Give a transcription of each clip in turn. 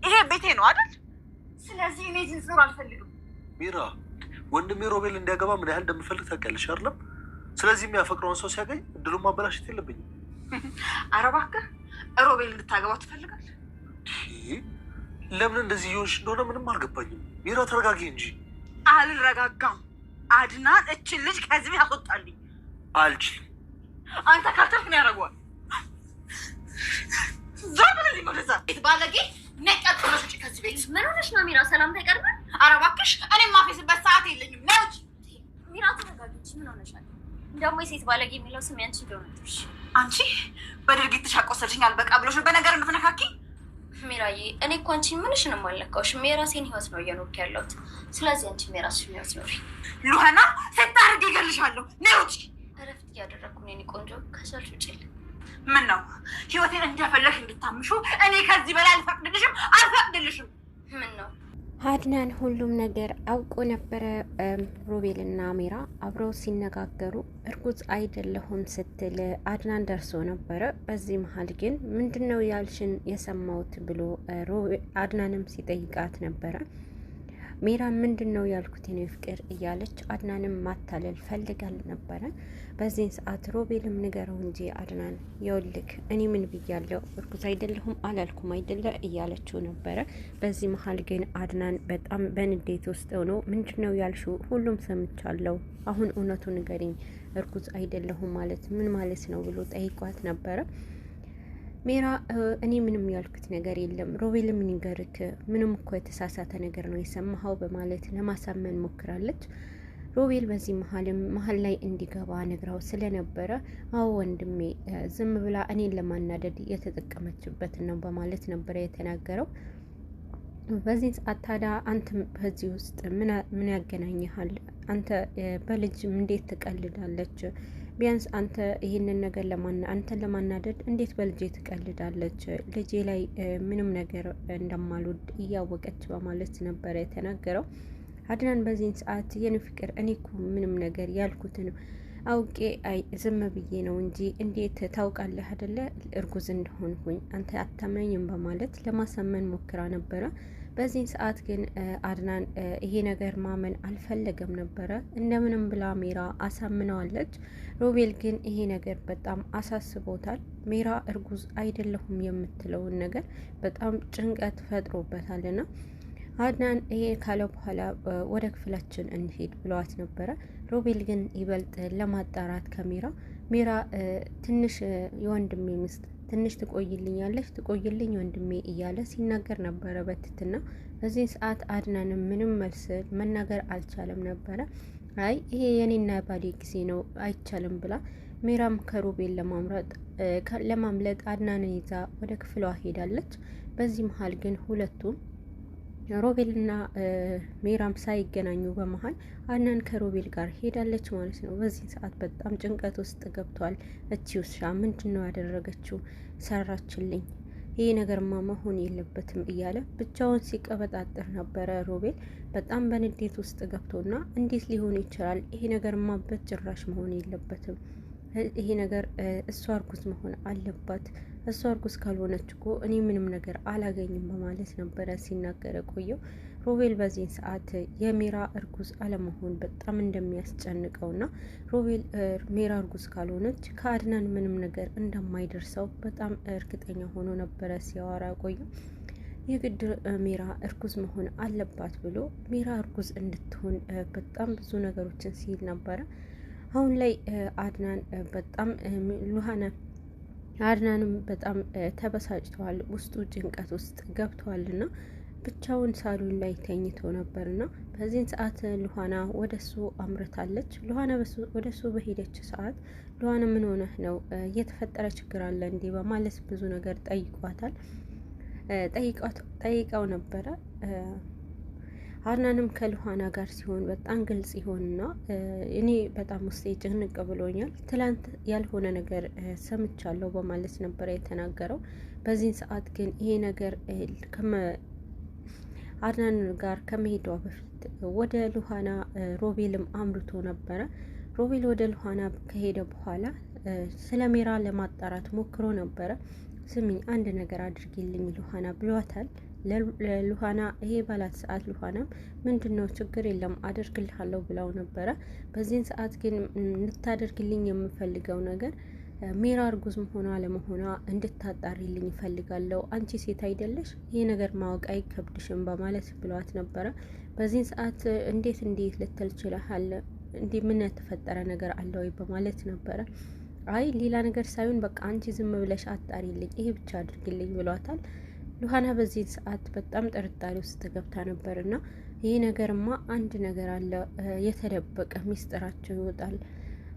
ይሄ ቤቴ ነው አይደል? ስለዚህ እኔ ዝንዝር አልፈልግም። ሚራ ወንድሜ ሮቤል እንዲያገባ ምን ያህል እንደምፈልግ ታውቂያለሽ አይደለም? ስለዚህ የሚያፈቅረውን ሰው ሲያገኝ እድሉን ማበላሸት የለብኝም። ኧረ እባክህ ሮቤል እንድታገባው ትፈልጋለህ? ለምን እንደዚህ እየሆንሽ እንደሆነ ምንም አልገባኝም። ሚራ ተረጋጊ እንጂ። አልረጋጋም። አድናን እችን ልጅ ከዚህ ያስወጣልኝ። አልችልም። አንተ ካልተርክ ነው ያደርገዋል። ዞር ብለልኝ ወደዛ። ባለጌ ነቀጥ ብለሽ ውጪ ከዚህ ቤት። ምን ሆነሽ ነው ሚራ? ሰላምታ አይቀርም? ኧረ እባክሽ እኔ የማፌዝበት ሰዓት የለኝም። ነይ ውጪ። ሚራ ተረጋጊ። ምን ሆነሻል? እንደውም የሴት ባለጌ የሚለው ስም ያንቺ እንደሆነ ትሽ አንቺ በድርጊትሽ አቆሰልሽኝ አልበቃ ብሎሽ በነገር የምትነካኪ። ሚራዬ እኔ እኮ አንቺ ምንሽንም አልነካሁሽም። የራሴን ህይወት ነው እየኖርኩ ያለሁት። ስለዚህ አንቺ የራስሽን ህይወት ኖሪ። ሉሃና ስታርግ ይገልሻለሁ። ነይ ውጪ። እረፍት እያደረግኩ ነው የኔ ቆንጆ። ከቻልሽ ውጪ። ምን ነው ህይወቴን እንደፈለሽ እንድታምሹ እኔ ከዚህ በላይ አልፈቅድልሽም። ምን ነው አድናን ሁሉም ነገር አውቆ ነበረ። ሮቤልና ሜራ አብረው ሲነጋገሩ እርጉዝ አይደለሁም ስትል አድናን ደርሶ ነበረ። በዚህ መሀል ግን ምንድነው ያልሽን የሰማሁት ብሎ አድናንም ሲጠይቃት ነበረ። ሜራ ምንድነው ያልኩት የኔ ፍቅር እያለች አድናንም ማታለል ፈልጋል ነበረ። በዚህን ሰዓት ሮቤልም ንገረው እንጂ አድናን የውልክ እኔ ምን ብያለሁ? እርጉዝ አይደለሁም አላልኩም አይደለ እያለችው ነበረ። በዚህ መሀል ግን አድናን በጣም በንዴት ውስጥ ሆኖ ምንድነው ያልሽው? ሁሉም ሰምቻለሁ፣ አሁን እውነቱ ንገሪኝ፣ እርጉዝ አይደለሁም ማለት ምን ማለት ነው ብሎ ጠይቋት ነበረ። ሜራ እኔ ምንም ያልኩት ነገር የለም፣ ሮቤልም ንገርክ፣ ምንም እኮ የተሳሳተ ነገር ነው የሰማኸው በማለት ለማሳመን ሞክራለች። ሮቤል በዚህ መሀል ላይ እንዲገባ ነግራው ስለነበረ አዎ ወንድሜ ዝም ብላ እኔን ለማናደድ የተጠቀመችበት ነው በማለት ነበረ የተናገረው። በዚህ ሰዓት ታዲያ አንተም በዚህ ውስጥ ምን ያገናኝሃል? አንተ በልጅ እንዴት ትቀልዳለች? ቢያንስ አንተ ይህንን ነገር አንተን ለማናደድ እንዴት በልጄ ትቀልዳለች? ልጄ ላይ ምንም ነገር እንደማልወድ እያወቀች በማለት ነበረ የተናገረው። አድናን በዚህን ሰዓት የኔ ፍቅር እኔ እኮ ምንም ነገር ያልኩትን አውቄ ዝም ብዬ ነው እንጂ እንዴት ታውቃለህ አይደለ እርጉዝ እንደሆንኩኝ አንተ አታምነኝም በማለት ለማሳመን ሞክራ ነበረ። በዚህ ሰዓት ግን አድናን ይሄ ነገር ማመን አልፈለገም ነበረ። እንደምንም ብላ ሜራ አሳምነዋለች። ሮቤል ግን ይሄ ነገር በጣም አሳስቦታል። ሜራ እርጉዝ አይደለሁም የምትለውን ነገር በጣም ጭንቀት ፈጥሮበታልና አድናን ይሄ ካለ በኋላ ወደ ክፍላችን እንሄድ ብለዋት ነበረ። ሮቤል ግን ይበልጥ ለማጣራት ሜራ ትንሽ የወንድሜ ሚስት ትንሽ ትቆይልኝ ወንድሜ እያለ ሲናገር ነበረ በትትና። በዚህ ሰዓት አድናንም ምንም መልስ መናገር አልቻለም ነበረ። አይ ይሄ የኔና ባሌ ጊዜ ነው አይቻልም ብላ ሜራም ከሮቤል ለማምለጥ አድናንን ይዛ ወደ ክፍሏ ሄዳለች። በዚህ መሀል ግን ሁለቱም ሮቤልና ሜራም ሳይገናኙ በመሀል አድናን ከሮቤል ጋር ሄዳለች ማለት ነው። በዚህ ሰዓት በጣም ጭንቀት ውስጥ ገብቷል። እቺ ውሻ ምንድን ነው ያደረገችው? ሰራችልኝ፣ ይሄ ነገርማ መሆን የለበትም እያለ ብቻውን ሲቀበጣጥር ነበረ። ሮቤል በጣም በንዴት ውስጥ ገብቶና እንዴት ሊሆን ይችላል? ይሄ ነገርማ በጭራሽ መሆን የለበትም። ይሄ ነገር እሷ እርጉዝ መሆን አለባት። እሷ እርጉዝ ካልሆነች እኮ እኔ ምንም ነገር አላገኝም በማለት ነበረ ሲናገረ ቆየው። ሮቤል በዚህን ሰዓት የሜራ እርጉዝ አለመሆን በጣም እንደሚያስጨንቀውና ሮቤል ሜራ እርጉዝ ካልሆነች ከአድናን ምንም ነገር እንደማይደርሰው በጣም እርግጠኛ ሆኖ ነበረ ሲያወራ ቆየው። የግድ ሜራ እርጉዝ መሆን አለባት ብሎ ሜራ እርጉዝ እንድትሆን በጣም ብዙ ነገሮችን ሲል ነበረ። አሁን ላይ አድናን በጣም አድናንም በጣም ተበሳጭተዋል። ውስጡ ጭንቀት ውስጥ ገብተዋልና ብቻውን ሳሎን ላይ ተኝቶ ነበርና በዚህን ሰዓት ሉሃና ወደሱ አምርታለች። ሉሃና ወደሱ በሄደች ሰዓት ሉሃና ምን ሆነህ ነው? የተፈጠረ ችግር አለ እንዴ? በማለት ብዙ ነገር ጠይቀው ነበረ። አድናንም ከሉሃና ጋር ሲሆን በጣም ግልጽ ይሆንና እኔ በጣም ውስጤ ጭንቅ ብሎኛል፣ ትላንት ያልሆነ ነገር ሰምቻለሁ በማለት ነበረ የተናገረው። በዚህን ሰዓት ግን ይሄ ነገር አድናን ጋር ከመሄዷ በፊት ወደ ሉሃና ሮቤልም አምርቶ ነበረ። ሮቤል ወደ ሉሃና ከሄደ በኋላ ስለ ሜራ ለማጣራት ሞክሮ ነበረ። ስሚኝ አንድ ነገር አድርጊልኝ ሉሃና ብሏታል። ለሉሃና ይሄ ባላት ሰዓት ሉሃናም ምንድነው ችግር የለም አደርግልሃለሁ ብለው ነበረ። በዚህን ሰዓት ግን እንድታደርግልኝ የምፈልገው ነገር ሜራ እርጉዝ መሆኗ አለመሆኗ እንድታጣሪልኝ ይፈልጋለሁ። አንቺ ሴት አይደለሽ? ይሄ ነገር ማወቅ አይከብድሽም በማለት ብለዋት ነበረ። በዚህን ሰዓት እንዴት ልትል ችለሃል? እንዲህ ምን የተፈጠረ ነገር አለ ወይ በማለት ነበረ። አይ ሌላ ነገር ሳይሆን በቃ አንቺ ዝም ብለሽ አጣሪልኝ፣ ይሄ ብቻ አድርግልኝ ብሏታል። ሉሃና በዚህ ሰዓት በጣም ጥርጣሬ ውስጥ ገብታ ነበርና ይሄ ነገርማ አንድ ነገር አለ፣ የተደበቀ ሚስጥራቸው ይወጣል፣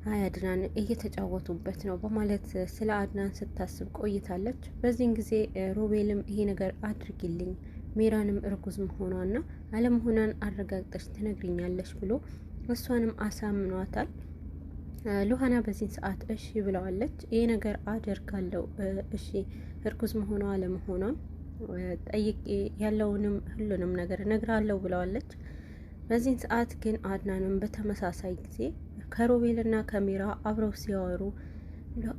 አይ አድናን እየተጫወቱበት ነው በማለት ስለ አድናን ስታስብ ቆይታለች። በዚህን ጊዜ ሮቤልም ይሄ ነገር አድርጊልኝ፣ ሜራንም እርጉዝ መሆኗና አለመሆኗን አረጋግጠሽ ትነግሪኛለሽ ብሎ እሷንም አሳምኗታል። ሉሃና በዚህን ሰዓት እሺ ብለዋለች። ይሄ ነገር አደርጋለሁ፣ እሺ እርጉዝ መሆኗ አለመሆኗን ጠይቄ ያለውንም ሁሉንም ነገር እነግራለሁ ብለዋለች። በዚህን ሰዓት ግን አድናንም በተመሳሳይ ጊዜ ከሮቤልና ከሜራ አብረው ሲያወሩ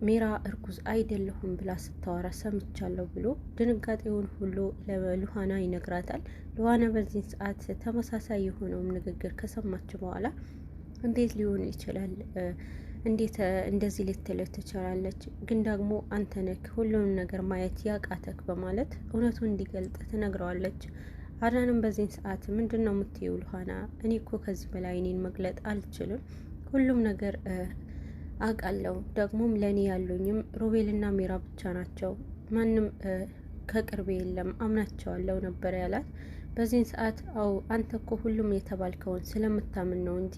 ሜራ እርጉዝ አይደለሁም ብላ ስታወራ ሰምቻለሁ ብሎ ድንጋጤውን ሁሉ ለሉሃና ይነግራታል። ሉሃና በዚህ ሰዓት ተመሳሳይ የሆነውን ንግግር ከሰማች በኋላ እንዴት ሊሆን ይችላል? እንዴት እንደዚህ ልትል ትችላለች? ግን ደግሞ አንተ ነህ ሁሉንም ነገር ማየት ያቃተክ በማለት እውነቱን እንዲገልጥ ትነግረዋለች። አድናንም በዚህ ሰዓት ምንድነው የምትይው ሉሃና? እኔ እኮ ከዚህ በላይ እኔን መግለጥ አልችልም፣ ሁሉም ነገር አውቃለሁ። ደግሞም ለእኔ ያሉኝም ሮቤልና ሜራ ብቻ ናቸው፣ ማንም ከቅርቤ የለም፣ አምናቸዋለሁ ነበር ያላት። በዚህን ሰዓት አው አንተ እኮ ሁሉም የተባልከውን ስለምታምን ነው እንጂ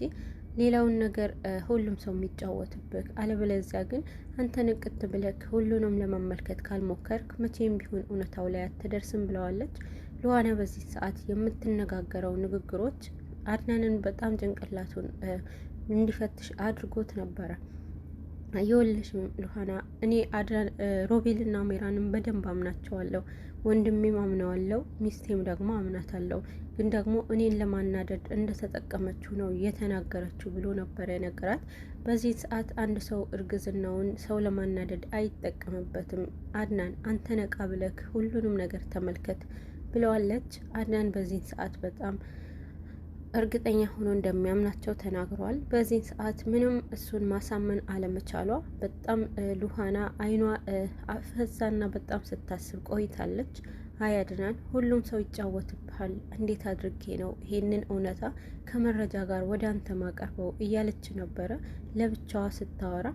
ሌላውን ነገር ሁሉም ሰው የሚጫወትብህ፣ አለበለዚያ ግን አንተ ንቅት ብለክ ሁሉንም ለመመልከት ካልሞከርክ መቼም ቢሆን እውነታው ላይ አትደርስም ብለዋለች። ሉሃና በዚህ ሰዓት የምትነጋገረው ንግግሮች አድናንን በጣም ጭንቅላቱን እንዲፈትሽ አድርጎት ነበረ። የወለሽ ሉሃና እኔ ሮቤልና ሜራንም በደንብ አምናቸዋለሁ፣ ወንድሜም አምነዋለሁ፣ ሚስቴም ደግሞ አምናታለሁ። ግን ደግሞ እኔን ለማናደድ እንደተጠቀመችው ነው የተናገረችው ብሎ ነበር የነገራት። በዚህ ሰዓት አንድ ሰው እርግዝናውን ሰው ለማናደድ አይጠቀምበትም። አድናን አንተ ነቃ ብለክ ሁሉንም ነገር ተመልከት ብለዋለች። አድናን በዚህ ሰዓት በጣም እርግጠኛ ሆኖ እንደሚያምናቸው ተናግሯል። በዚህ ሰዓት ምንም እሱን ማሳመን አለመቻሏ በጣም ሉሃና አይኗ አፈዛና በጣም ስታስብ ቆይታለች። አይ አድናን ሁሉም ሰው ይጫወትብሃል፣ እንዴት አድርጌ ነው ይሄንን እውነታ ከመረጃ ጋር ወደ አንተ ማቀርበው እያለች ነበረ ለብቻዋ ስታወራ።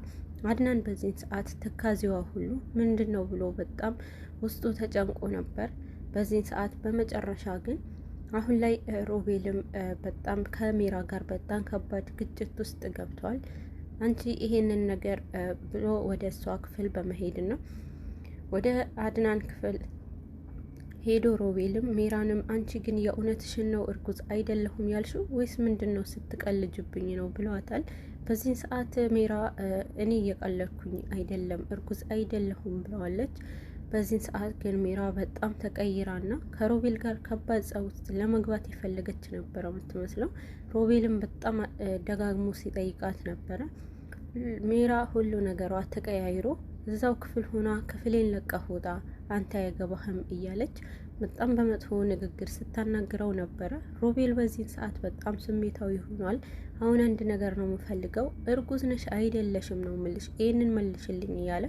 አድናን በዚህ ሰዓት ትካዜዋ ሁሉ ምንድን ነው ብሎ በጣም ውስጡ ተጨንቆ ነበር። በዚህ ሰዓት በመጨረሻ ግን አሁን ላይ ሮቤልም በጣም ከሜራ ጋር በጣም ከባድ ግጭት ውስጥ ገብቷል። አንቺ ይሄንን ነገር ብሎ ወደ እሷ ክፍል በመሄድ ነው ወደ አድናን ክፍል ሄዶ ሮቤልም ሜራንም አንቺ ግን የእውነትሽን ነው እርጉዝ አይደለሁም ያልሽው ወይስ ምንድን ነው ስትቀልጅብኝ ነው ብለዋታል። በዚህ ሰዓት ሜራ እኔ እየቀለድኩኝ አይደለም እርጉዝ አይደለሁም ብለዋለች። በዚህ ሰዓት ግን ሜራ በጣም ተቀይራና ከሮቤል ጋር ከባድ ጸብ ውስጥ ለመግባት የፈለገች ነበረ የምትመስለው። ሮቤልም በጣም ደጋግሞ ሲጠይቃት ነበረ። ሜራ ሁሉ ነገሯ ተቀያይሮ እዛው ክፍል ሆና ክፍሌን ለቀህ ውጣ አንተ አይገባህም እያለች በጣም በመጥፎ ንግግር ስታናግረው ነበረ። ሮቤል በዚህ ሰዓት በጣም ስሜታዊ ሆኗል። አሁን አንድ ነገር ነው የምፈልገው፣ እርጉዝ ነሽ አይደለሽም ነው ምልሽ፣ ይህንን መልሽልኝ እያለ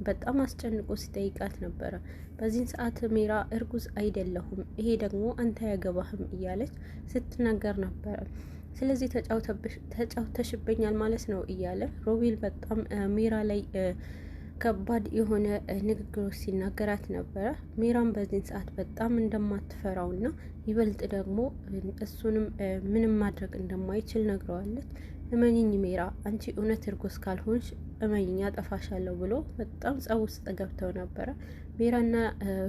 በጣም አስጨንቆ ሲጠይቃት ነበረ። በዚህ ሰዓት ሜራ እርጉዝ አይደለሁም፣ ይሄ ደግሞ አንተ አይገባህም እያለች ስትናገር ነበረ። ስለዚህ ተጫውተሽብኛል ማለት ነው እያለ ሮቤል በጣም ሜራ ላይ ከባድ የሆነ ንግግሮች ሲናገራት ነበረ። ሜራም በዚህ ሰዓት በጣም እንደማትፈራውና ይበልጥ ደግሞ እሱንም ምንም ማድረግ እንደማይችል ነግረዋለች። እመኝኝ ሜራ አንቺ እውነት እርጉዝ ካልሆንሽ እመኝኝ አጠፋሻለሁ ብሎ በጣም ጸብ ውስጥ ገብተው ነበረ። ሜራና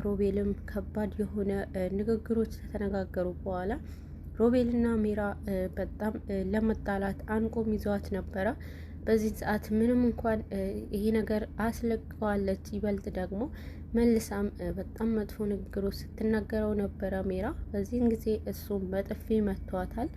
ሮቤልም ከባድ የሆነ ንግግሮች ከተነጋገሩ በኋላ ሮቤልና ሜራ በጣም ለመጣላት አንቆም ይዘዋት ነበረ። በዚህ ሰዓት ምንም እንኳን ይሄ ነገር አስለቅቀዋለች፣ ይበልጥ ደግሞ መልሳም በጣም መጥፎ ንግግሮች ስትናገረው ነበረ ሜራ። በዚህን ጊዜ እሱም በጥፊ መቷታል።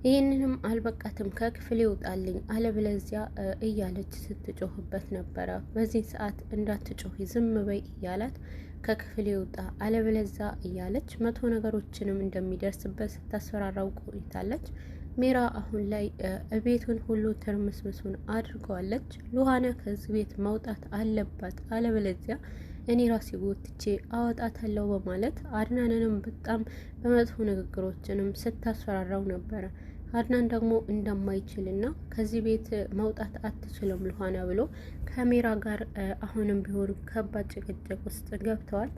ይህንንም አልበቃትም ከክፍል ይውጣልኝ አለበለዚያ እያለች ስትጮህበት ነበረ። በዚህ ሰዓት እንዳትጮሂ ዝም በይ እያላት ከክፍል ይውጣ አለበለዛ እያለች መቶ ነገሮችንም እንደሚደርስበት ስታስፈራራው ቆይታለች። ሜራ አሁን ላይ ቤቱን ሁሉ ትርምስምሱን አድርገዋለች። ሉሃና ከዚህ ቤት መውጣት አለባት አለበለዚያ እኔ ራሴ ጎትቼ አወጣታለሁ በማለት አድናንንም በጣም በመጥፎ ንግግሮችንም ስታስፈራራው ነበረ። አድናን ደግሞ እንደማይችልና ከዚህ ቤት መውጣት አትችልም ሉሃና ብሎ ከሜራ ጋር አሁንም ቢሆን ከባድ ጭቅጭቅ ውስጥ ገብተዋል።